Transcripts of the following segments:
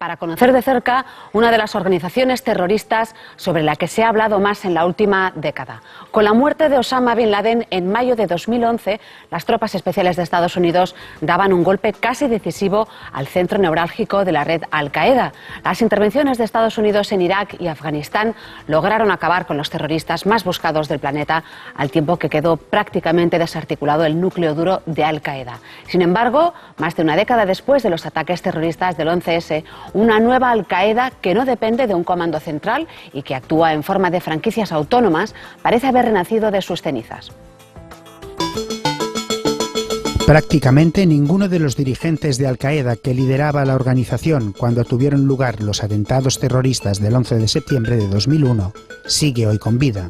para conocer de cerca una de las organizaciones terroristas sobre la que se ha hablado más en la última década. Con la muerte de Osama Bin Laden en mayo de 2011, las tropas especiales de Estados Unidos daban un golpe casi decisivo al centro neurálgico de la red Al-Qaeda. Las intervenciones de Estados Unidos en Irak y Afganistán lograron acabar con los terroristas más buscados del planeta, al tiempo que quedó prácticamente desarticulado el núcleo duro de Al-Qaeda. Sin embargo, más de una década después de los ataques terroristas del 11S, una nueva Al-Qaeda que no depende de un comando central y que actúa en forma de franquicias autónomas parece haber renacido de sus cenizas. Prácticamente ninguno de los dirigentes de Al-Qaeda que lideraba la organización cuando tuvieron lugar los atentados terroristas del 11 de septiembre de 2001 sigue hoy con vida.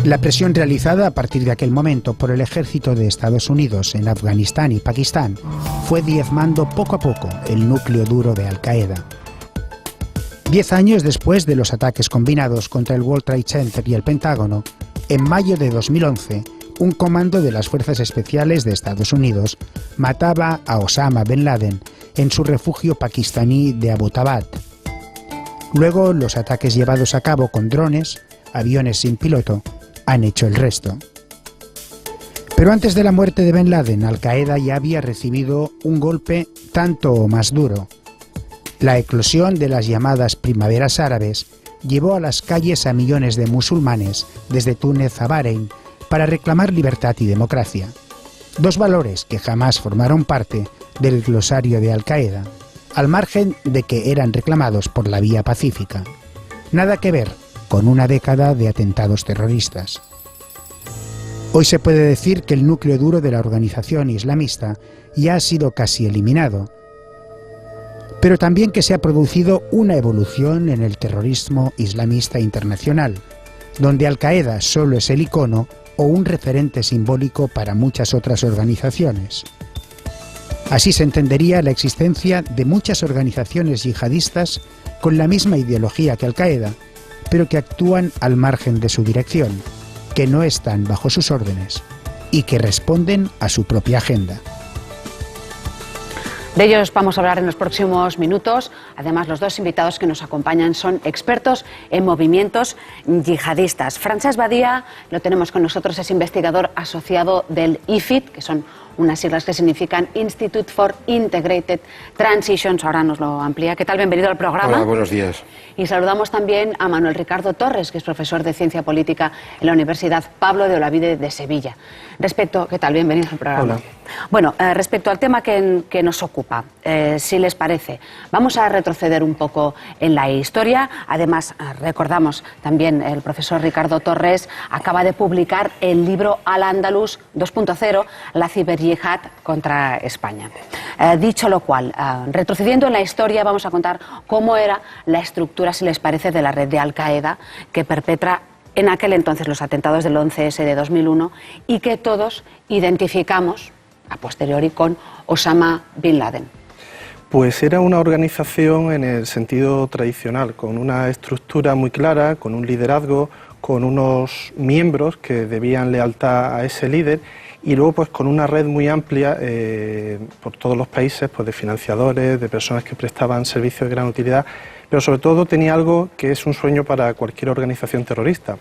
La presión realizada a partir de aquel momento por el ejército de Estados Unidos en Afganistán y Pakistán fue diezmando poco a poco el núcleo duro de Al-Qaeda. 10 años después de los ataques combinados contra el World Trade Center y el Pentágono, en mayo de 2011, un comando de las Fuerzas Especiales de Estados Unidos mataba a Osama Bin Laden en su refugio pakistaní de Abbottabad. Luego, los ataques llevados a cabo con drones, aviones sin piloto, han hecho el resto. Pero antes de la muerte de Bin Laden, Al-Qaeda ya había recibido un golpe tanto o más duro. La eclosión de las llamadas primaveras árabes llevó a las calles a millones de musulmanes desde Túnez a Bahrein para reclamar libertad y democracia. Dos valores que jamás formaron parte del glosario de Al-Qaeda, al margen de que eran reclamados por la vía pacífica. Nada que ver con una década de atentados terroristas. Hoy se puede decir que el núcleo duro de la organización islamista ya ha sido casi eliminado, pero también que se ha producido una evolución en el terrorismo islamista internacional, donde Al-Qaeda solo es el icono o un referente simbólico para muchas otras organizaciones. Así se entendería la existencia de muchas organizaciones yihadistas con la misma ideología que Al-Qaeda, pero que actúan al margen de su dirección, que no están bajo sus órdenes y que responden a su propia agenda. De ellos vamos a hablar en los próximos minutos. Además, los dos invitados que nos acompañan son expertos en movimientos yihadistas. Francesc Badia, lo tenemos con nosotros, es investigador asociado del IFIT, que son unas siglas que significan Institute for Integrated Transitions. Ahora nos lo amplía. ¿Qué tal? Bienvenido al programa. Hola, buenos días. Y saludamos también a Manuel Ricardo Torres, que es profesor de Ciencia Política en la Universidad Pablo de Olavide de Sevilla. ¿Qué tal? Bienvenido al programa. Hola. Bueno, respecto al tema que nos ocupa, si les parece, vamos a retroceder un poco en la historia. Además, recordamos también, el profesor Ricardo Torres acaba de publicar el libro Al-Ándalus 2.0, la ciberyihad contra España. Dicho lo cual, retrocediendo en la historia, vamos a contar cómo era la estructura, si les parece, de la red de Al-Qaeda que perpetra en aquel entonces los atentados del 11S de 2001 y que todos identificamos a posteriori con Osama Bin Laden. Pues era una organización en el sentido tradicional, con una estructura muy clara, con un liderazgo, con unos miembros que debían lealtad a ese líder y luego pues con una red muy amplia por todos los países, pues de financiadores, de personas que prestaban servicios de gran utilidad, pero sobre todo tenía algo que es un sueño para cualquier organización terrorista.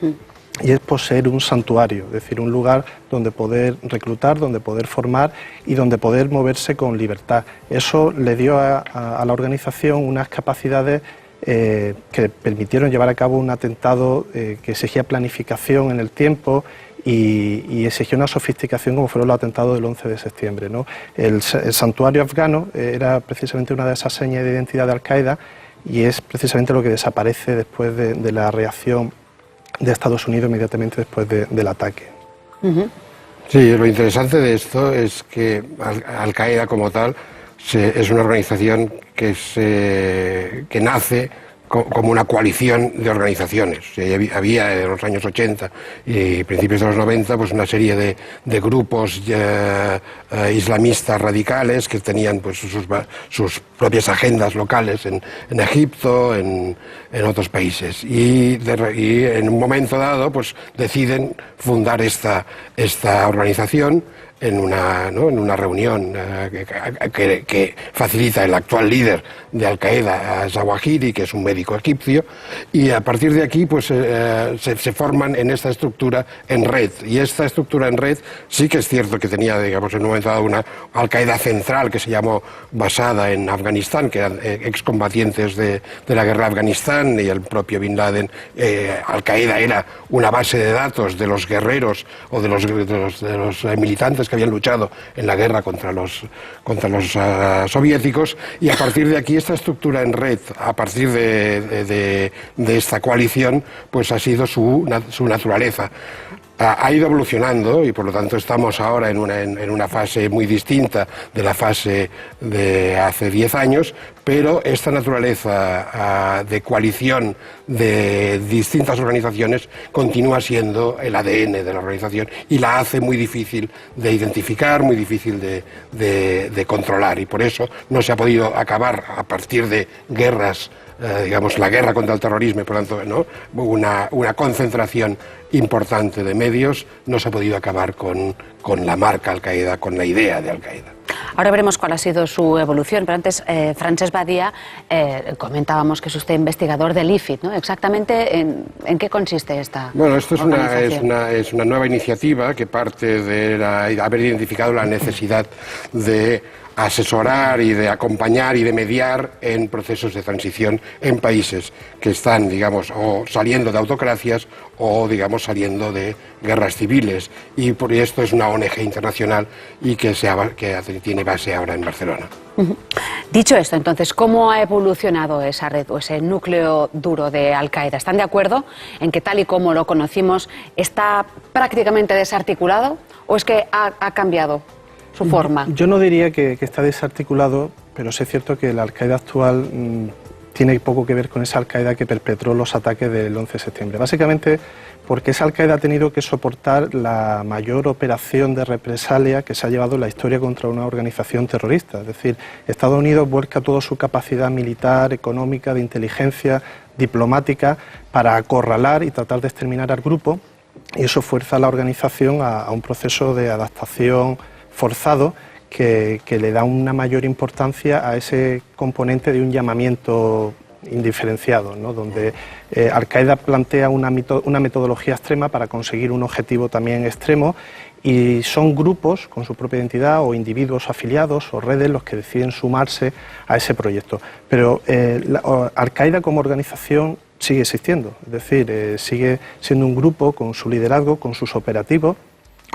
Y es poseer un santuario, es decir, un lugar donde poder reclutar, donde poder formar y donde poder moverse con libertad. Eso le dio a la organización unas capacidades que permitieron llevar a cabo un atentado que exigía planificación en el tiempo y exigía una sofisticación como fueron los atentados del 11 de septiembre, ¿no? El santuario afgano era precisamente una de esas señas de identidad de Al-Qaeda y es precisamente lo que desaparece después de la reacción de Estados Unidos inmediatamente después del ataque. Sí, lo interesante de esto es que Al-Qaeda como tal es una organización que nace como una coalición de organizaciones. Había en los años 80 y principios de los 90 pues una serie de grupos islamistas radicales que tenían pues sus propias agendas locales en Egipto, en otros países. Y en un momento dado pues deciden fundar esta organización en una reunión que facilita el actual líder de Al-Qaeda, Zawahiri, que es un médico egipcio, y a partir de aquí pues se forman en esta estructura en red. Y esta estructura en red sí que es cierto que tenía, digamos, en un momento dado una Al-Qaeda central que se llamó basada en Afganistán, que eran excombatientes de la guerra de Afganistán, y el propio Bin Laden. Al-Qaeda era una base de datos de los guerreros o de los militantes que habían luchado en la guerra contra los soviéticos, y a partir de aquí esta estructura en red, a partir de esta coalición, pues ha sido su naturaleza. Ha ido evolucionando y por lo tanto estamos ahora en una fase muy distinta de la fase de hace 10 años, pero esta naturaleza de coalición de distintas organizaciones continúa siendo el ADN de la organización y la hace muy difícil de identificar, muy difícil de controlar, y por eso no se ha podido acabar a partir de guerras, digamos, la guerra contra el terrorismo, y por lo tanto, ¿no?, una concentración importante de medios, no se ha podido acabar con la marca Al-Qaeda, con la idea de Al-Qaeda. Ahora veremos cuál ha sido su evolución, pero antes, Francesc Badia, comentábamos que es usted investigador del IFID, ¿no? Exactamente, ¿en qué consiste esta Bueno, esto es organización? una nueva iniciativa que parte de haber identificado la necesidad de asesorar y de acompañar y de mediar en procesos de transición en países que están, digamos, o saliendo de autocracias o, digamos, saliendo de guerras civiles. Y por esto es una ONG internacional y que tiene base ahora en Barcelona. Dicho esto, entonces, ¿cómo ha evolucionado esa red o ese núcleo duro de Al-Qaeda? ¿Están de acuerdo en que tal y como lo conocimos está prácticamente desarticulado o es que ha cambiado su forma? Yo no diría que está desarticulado, pero sí es cierto que la Al-Qaeda actual tiene poco que ver con esa Al-Qaeda que perpetró los ataques del 11 de septiembre. Básicamente porque esa Al-Qaeda ha tenido que soportar la mayor operación de represalia que se ha llevado en la historia contra una organización terrorista. Es decir, Estados Unidos vuelca toda su capacidad militar, económica, de inteligencia, diplomática, para acorralar y tratar de exterminar al grupo, y eso fuerza a la organización a un proceso de adaptación forzado que le da una mayor importancia a ese componente de un llamamiento indiferenciado, ¿no?, donde Al-Qaeda plantea una metodología extrema para conseguir un objetivo también extremo, y son grupos con su propia identidad o individuos afiliados o redes los que deciden sumarse a ese proyecto. Pero Al-Qaeda como organización sigue existiendo, es decir, sigue siendo un grupo con su liderazgo, con sus operativos.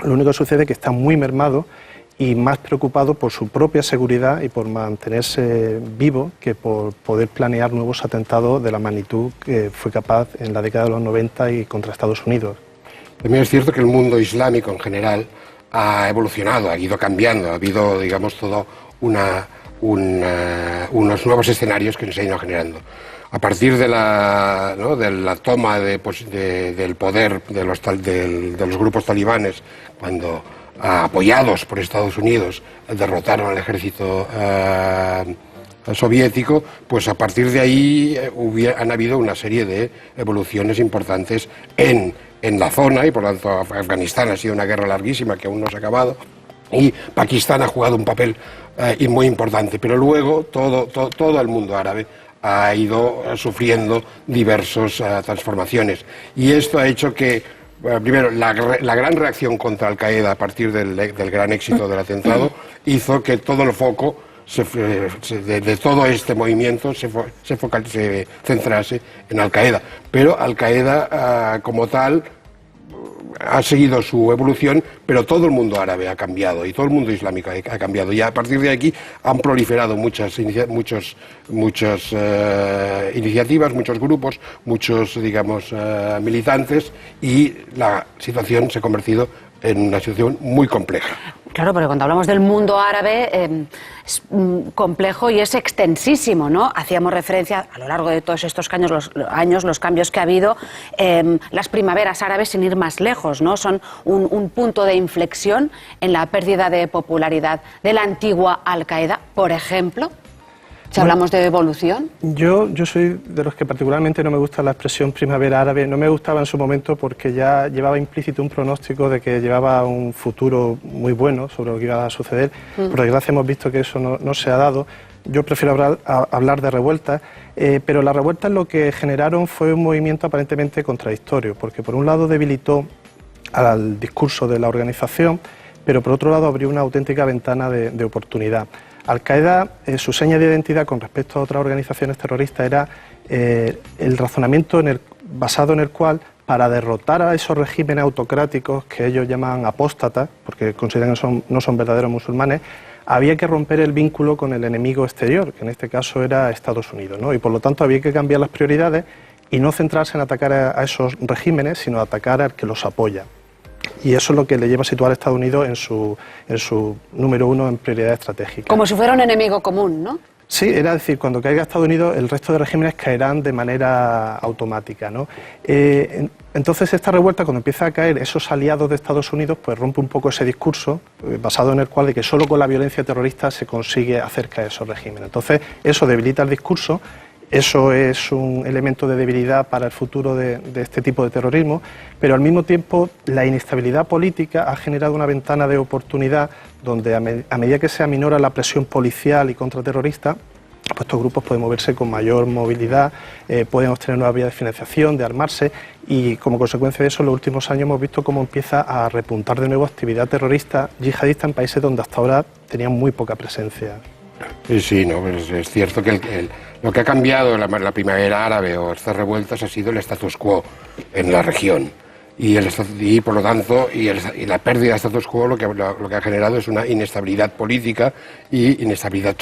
Lo único que sucede es que está muy mermado y más preocupado por su propia seguridad y por mantenerse vivo que por poder planear nuevos atentados de la magnitud que fue capaz en la década de los 90 y contra Estados Unidos. También es cierto que el mundo islámico en general ha evolucionado, ha ido cambiando, ha habido, digamos, todo unos nuevos escenarios que se han ido generando. A partir de la toma del poder de los grupos talibanes, cuando apoyados por Estados Unidos derrotaron al ejército soviético, pues a partir de ahí han habido una serie de evoluciones importantes en la zona, y por lo tanto Afganistán ha sido una guerra larguísima que aún no se ha acabado, y Pakistán ha jugado un papel muy importante, pero luego todo el mundo árabe ha ido sufriendo diversas transformaciones, y esto ha hecho que primero, la gran reacción contra Al-Qaeda a partir del gran éxito del atentado hizo que todo el foco de todo este movimiento se centrase en Al-Qaeda. Pero Al-Qaeda como tal ha seguido su evolución, pero todo el mundo árabe ha cambiado y todo el mundo islámico ha cambiado. Y a partir de aquí han proliferado muchas iniciativas, muchos grupos, muchos, digamos, militantes, y la situación se ha convertido en una situación muy compleja. Claro, porque cuando hablamos del mundo árabe es complejo y es extensísimo, ¿no? Hacíamos referencia a lo largo de todos estos años, los cambios que ha habido, las primaveras árabes, sin ir más lejos, ¿no? Son un punto de inflexión en la pérdida de popularidad de la antigua Al-Qaeda, por ejemplo. Si hablamos de evolución. Yo soy de los que particularmente no me gusta la expresión primavera árabe. No me gustaba en su momento porque ya llevaba implícito un pronóstico de que llevaba un futuro muy bueno sobre lo que iba a suceder. Por desgracia hemos visto que eso no se ha dado. Yo prefiero hablar de revueltas, pero las revueltas lo que generaron fue un movimiento aparentemente contradictorio, porque por un lado debilitó al discurso de la organización, pero por otro lado abrió una auténtica ventana de oportunidad. Al-Qaeda, su seña de identidad con respecto a otras organizaciones terroristas era el razonamiento basado en el cual, para derrotar a esos regímenes autocráticos que ellos llaman apóstatas, porque consideran que no son verdaderos musulmanes, había que romper el vínculo con el enemigo exterior, que en este caso era Estados Unidos, ¿no? Y por lo tanto había que cambiar las prioridades y no centrarse en atacar a esos regímenes, sino atacar al que los apoya. Y eso es lo que le lleva a situar a Estados Unidos en su número uno en prioridad estratégica. Como si fuera un enemigo común, ¿no? Sí, era decir, cuando caiga Estados Unidos, el resto de regímenes caerán de manera automática, ¿no? Entonces esta revuelta, cuando empieza a caer esos aliados de Estados Unidos, pues rompe un poco ese discurso basado en el cual de que solo con la violencia terrorista se consigue hacer caer esos regímenes. Entonces eso debilita el discurso. Eso es un elemento de debilidad para el futuro de este tipo de terrorismo, pero al mismo tiempo la inestabilidad política ha generado una ventana de oportunidad donde a medida que se aminora la presión policial y contraterrorista, pues estos grupos pueden moverse con mayor movilidad, pueden obtener nuevas vías de financiación, de armarse, y como consecuencia de eso en los últimos años hemos visto cómo empieza a repuntar de nuevo actividad terrorista yihadista en países donde hasta ahora tenían muy poca presencia. Sí, no, pues es cierto que lo que ha cambiado la primavera árabe o estas revueltas ha sido el status quo en la región. Y por lo tanto, la pérdida de status quo lo que ha generado es una inestabilidad política y inestabilidad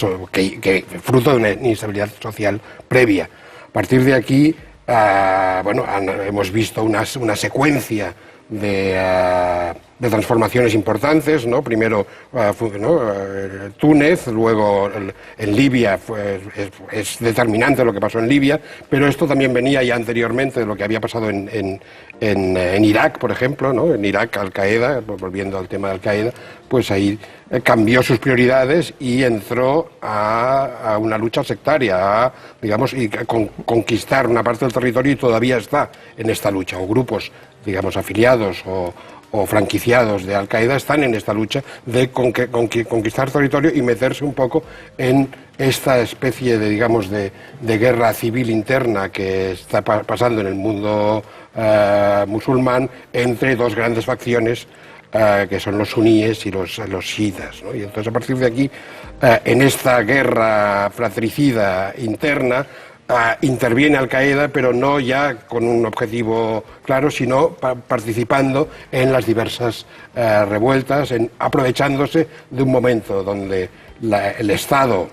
fruto de una inestabilidad social previa. A partir de aquí, hemos visto una secuencia de transformaciones importantes, ¿no? Primero Túnez, luego en Libia, es determinante lo que pasó en Libia, pero esto también venía ya anteriormente de lo que había pasado en Irak, por ejemplo, ¿no? En Irak, Al-Qaeda, volviendo al tema de Al-Qaeda, pues ahí cambió sus prioridades y entró a una lucha sectaria, y conquistar una parte del territorio, y todavía está en esta lucha, o grupos, digamos, afiliados o franquiciados de Al-Qaeda están en esta lucha de conquistar territorio y meterse un poco en esta especie de guerra civil interna que está pasando en el mundo musulmán entre dos grandes facciones que son los suníes y los chiitas, ¿no? Y entonces a partir de aquí, en esta guerra fratricida interna, interviene Al-Qaeda, pero no ya con un objetivo claro, sino participando en las diversas revueltas, aprovechándose de un momento donde el Estado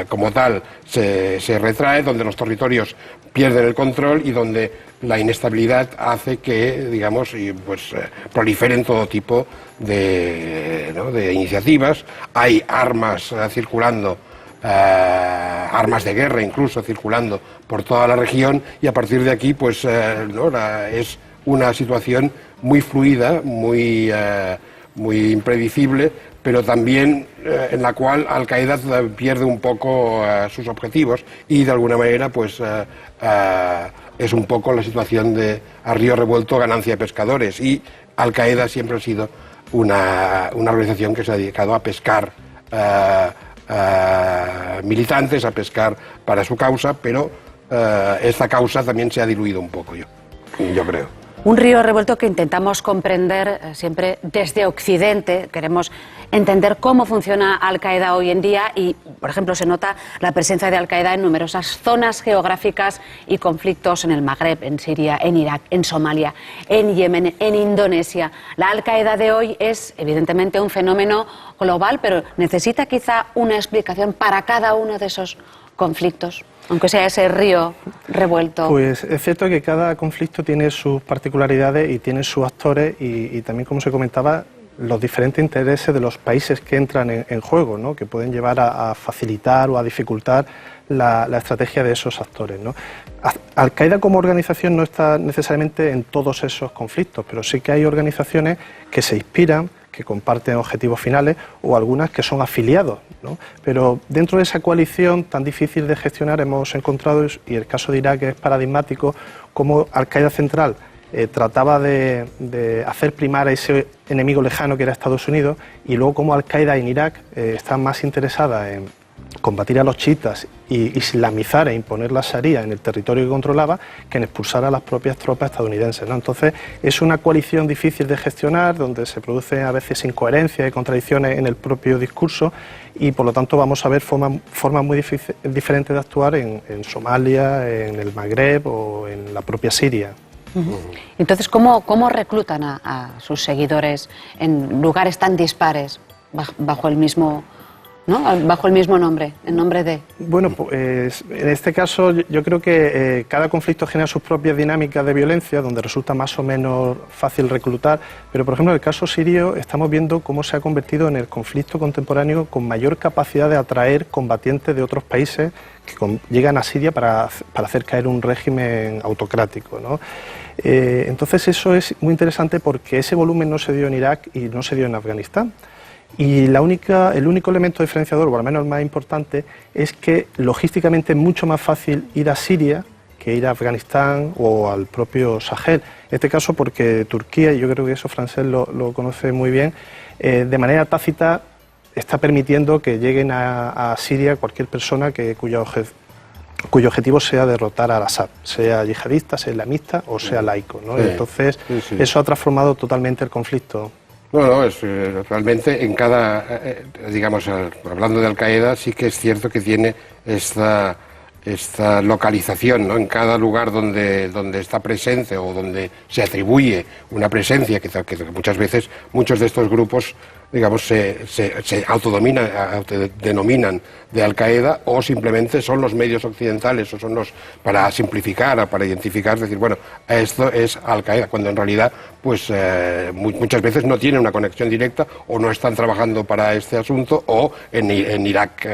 como tal se retrae, donde los territorios pierden el control y donde la inestabilidad hace que, proliferen todo tipo de iniciativas. Hay armas circulando, armas de guerra incluso circulando por toda la región, y a partir de aquí es una situación muy fluida, muy impredecible, pero también en la cual Al-Qaeda pierde un poco sus objetivos y de alguna manera es un poco la situación de a río revuelto ganancia de pescadores, y Al-Qaeda siempre ha sido una organización que se ha dedicado a pescar militantes, a pescar para su causa, pero esta causa también se ha diluido un poco, yo creo. Un río revuelto que intentamos comprender siempre desde Occidente. Queremos entender cómo funciona Al-Qaeda hoy en día y, por ejemplo, se nota la presencia de Al-Qaeda en numerosas zonas geográficas y conflictos en el Magreb, en Siria, en Irak, en Somalia, en Yemen, en Indonesia. La Al-Qaeda de hoy es, evidentemente, un fenómeno global, pero necesita quizá una explicación para cada uno de esos conflictos, aunque sea ese río revuelto. Pues es cierto que cada conflicto tiene sus particularidades y tiene sus actores y también, como se comentaba, los diferentes intereses de los países que entran en juego, ¿no? Que pueden llevar a facilitar o a dificultar la estrategia de esos actores, ¿no? Al-Qaeda como organización no está necesariamente en todos esos conflictos, pero sí que hay organizaciones que se inspiran, que comparten objetivos finales, o algunas que son afiliados, ¿no? Pero dentro de esa coalición tan difícil de gestionar hemos encontrado, y el caso de Irak es paradigmático, cómo Al-Qaeda Central trataba de hacer primar a ese enemigo lejano que era Estados Unidos, y luego cómo Al-Qaeda en Irak está más interesada en combatir a los chiitas y islamizar e imponer la Sharia en el territorio que controlaba, que en expulsar a las propias tropas estadounidenses, ¿no? Entonces es una coalición difícil de gestionar, donde se producen a veces incoherencias y contradicciones en el propio discurso, y por lo tanto vamos a ver formas muy diferentes de actuar en Somalia, en el Magreb o en la propia Siria. Entonces, ¿cómo reclutan a sus seguidores en lugares tan dispares bajo el mismo, ¿no? Bajo el mismo nombre, en nombre de...? Bueno, pues en este caso yo creo que cada conflicto genera sus propias dinámicas de violencia, donde resulta más o menos fácil reclutar, pero por ejemplo en el caso sirio estamos viendo cómo se ha convertido en el conflicto contemporáneo con mayor capacidad de atraer combatientes de otros países que llegan a Siria para hacer caer un régimen autocrático, ¿no? Entonces eso es muy interesante, porque ese volumen no se dio en Irak y no se dio en Afganistán. Y el único elemento diferenciador, o al menos el más importante, es que logísticamente es mucho más fácil ir a Siria que ir a Afganistán o al propio Sahel. En este caso porque Turquía, y yo creo que eso Francés lo conoce muy bien, de manera tácita está permitiendo que lleguen a Siria cualquier persona cuyo objetivo sea derrotar al Assad, sea yihadista, sea islamista o sea laico, ¿no? Entonces eso ha transformado totalmente el conflicto. No, es realmente en cada, digamos, hablando de Al-Qaeda, sí que es cierto que tiene esta localización, ¿no? En cada lugar donde está presente o donde se atribuye una presencia, que muchas veces muchos de estos grupos, digamos, se autodenominan de Al-Qaeda, o simplemente son los medios occidentales, o son los, para simplificar, para identificar, decir, bueno, esto es Al-Qaeda, cuando en realidad pues muchas veces no tienen una conexión directa, o no están trabajando para este asunto, o en Irak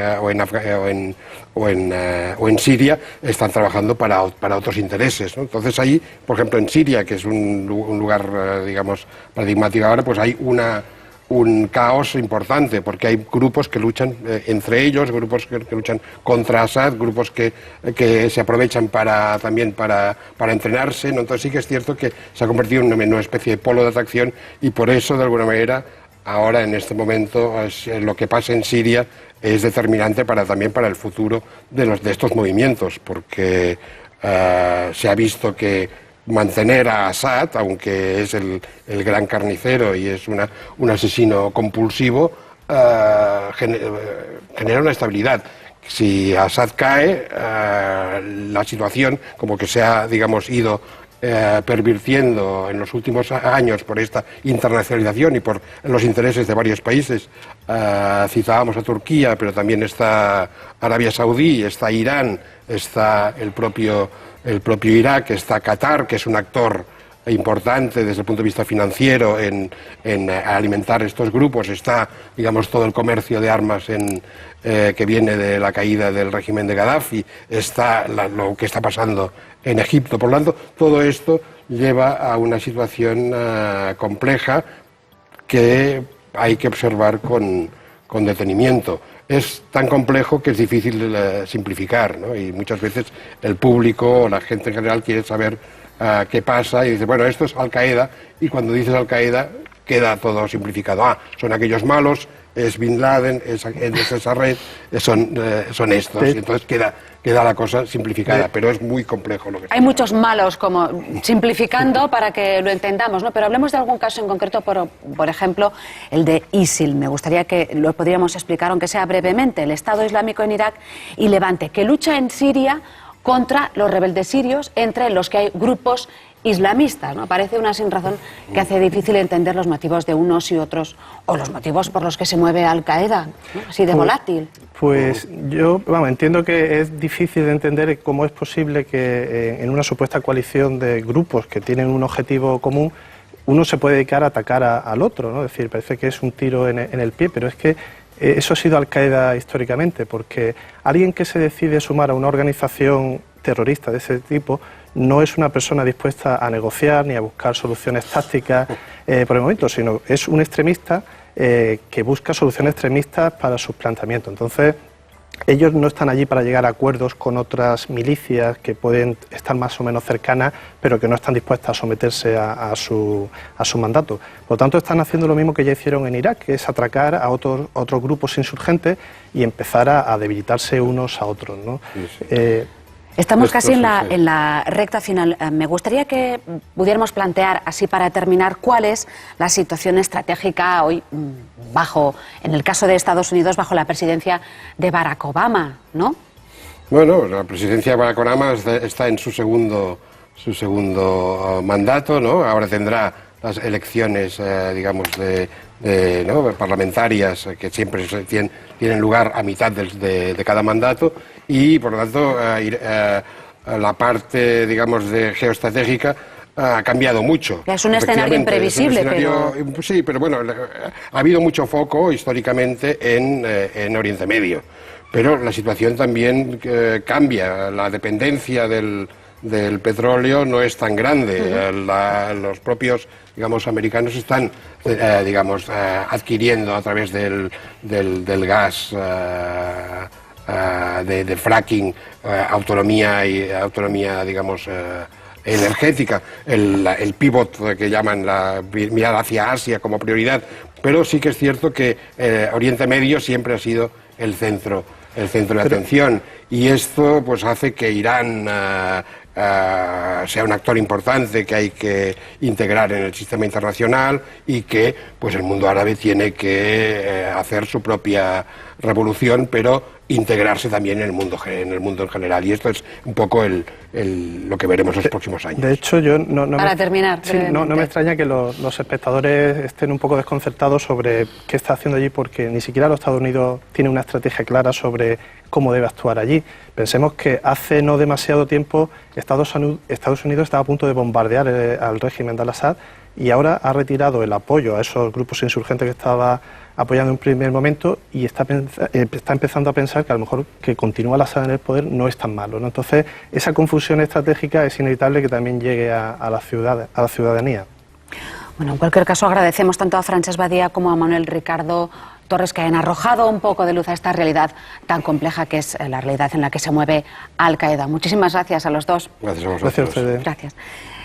o en Siria están trabajando para otros intereses, ¿no? Entonces ahí, por ejemplo, en Siria, que es un lugar, digamos, paradigmático ahora, pues hay un caos importante, porque hay grupos que luchan entre ellos, grupos que luchan contra Assad, grupos que se aprovechan también para entrenarse, ¿no? Entonces sí que es cierto que se ha convertido en una especie de polo de atracción, y por eso, de alguna manera, ahora en este momento lo que pasa en Siria es determinante también para el futuro de estos movimientos, porque se ha visto que mantener a Assad, aunque es el gran carnicero y es un asesino compulsivo, genera una estabilidad. Si Assad cae, la situación, como que se ha, digamos, ido pervirtiendo en los últimos años por esta internacionalización y por los intereses de varios países. Citábamos a Turquía, pero también está Arabia Saudí, está Irán, está el propio Irak, está Qatar, que es un actor importante desde el punto de vista financiero en alimentar estos grupos, está, digamos, todo el comercio de armas que viene de la caída del régimen de Gaddafi, está lo que está pasando en Egipto. Por lo tanto, todo esto lleva a una situación compleja que hay que observar con detenimiento. Es tan complejo que es difícil simplificar, ¿no? Y muchas veces el público o la gente en general quiere saber qué pasa y dice, bueno, esto es Al-Qaeda, y cuando dices Al-Qaeda queda todo simplificado. Son aquellos malos, es Bin Laden, es esa red, son estos. Y entonces queda la cosa simplificada, pero es muy complejo lo que hay muchos malos, como simplificando para que lo entendamos, ¿no? Pero hablemos de algún caso en concreto, por ejemplo, el de ISIL. Me gustaría que lo podríamos explicar, aunque sea brevemente. El Estado Islámico en Irak y Levante, que lucha en Siria contra los rebeldes sirios, entre los que hay grupos islamistas, ¿no? Parece una sinrazón que hace difícil entender los motivos de unos y otros, o los motivos por los que se mueve Al-Qaeda, ¿no? Así de volátil. Pues yo entiendo que es difícil de entender cómo es posible que en una supuesta coalición de grupos que tienen un objetivo común, uno se puede dedicar a atacar al otro, ¿no? Es decir, parece que es un tiro en el pie, pero es que eso ha sido Al-Qaeda históricamente, porque alguien que se decide sumar a una organización terrorista de ese tipo no es una persona dispuesta a negociar ni a buscar soluciones tácticas por el momento, sino es un extremista que busca soluciones extremistas para sus planteamientos. Entonces, ellos no están allí para llegar a acuerdos con otras milicias que pueden estar más o menos cercanas, pero que no están dispuestas a someterse a su mandato. Por lo tanto, están haciendo lo mismo que ya hicieron en Irak, que es atracar a otros grupos insurgentes y empezar a debilitarse unos a otros, ¿no? Sí, sí. Estamos casi en la recta final. Me gustaría que pudiéramos plantear, así para terminar, cuál es la situación estratégica hoy en el caso de Estados Unidos, bajo la presidencia de Barack Obama, ¿no? Bueno, la presidencia de Barack Obama está en su segundo mandato, ¿no? Ahora tendrá las elecciones, digamos, ¿no?, parlamentarias, que siempre tienen lugar a mitad de cada mandato, y por lo tanto la parte, digamos, geoestratégica ha cambiado mucho. Es un escenario imprevisible, pero... Sí, pero bueno, ha habido mucho foco históricamente en Oriente Medio, pero la situación también cambia. La dependencia del petróleo no es tan grande. Los propios, digamos, americanos están, digamos, adquiriendo a través del gas de fracking autonomía, digamos, energética, el pivot que llaman, la mirada hacia Asia como prioridad, pero sí que es cierto que Oriente Medio siempre ha sido el centro de atención, y esto pues hace que Irán sea un actor importante que hay que integrar en el sistema internacional, y que pues el mundo árabe tiene que hacer su propia revolución, pero integrarse también en el mundo en general, y esto es un poco lo que veremos los próximos años. De hecho, yo no me extraña que los espectadores estén un poco desconcertados sobre qué está haciendo allí, porque ni siquiera los Estados Unidos tienen una estrategia clara sobre cómo debe actuar allí. Pensemos que hace no demasiado tiempo Estados Unidos estaba a punto de bombardear al régimen de Al-Assad, y ahora ha retirado el apoyo a esos grupos insurgentes que estaba apoyando en un primer momento, y está empezando a pensar que a lo mejor que continúa Al-Assad en el poder no es tan malo, ¿no? Entonces, esa confusión estratégica es inevitable que también llegue a la ciudadanía. Bueno, en cualquier caso, agradecemos tanto a Francesc Badia como a Manuel Ricardo Torres, que hayan arrojado un poco de luz a esta realidad tan compleja que es la realidad en la que se mueve Al-Qaeda. Muchísimas gracias a los dos. Gracias a vosotros. Gracias a ustedes. Gracias.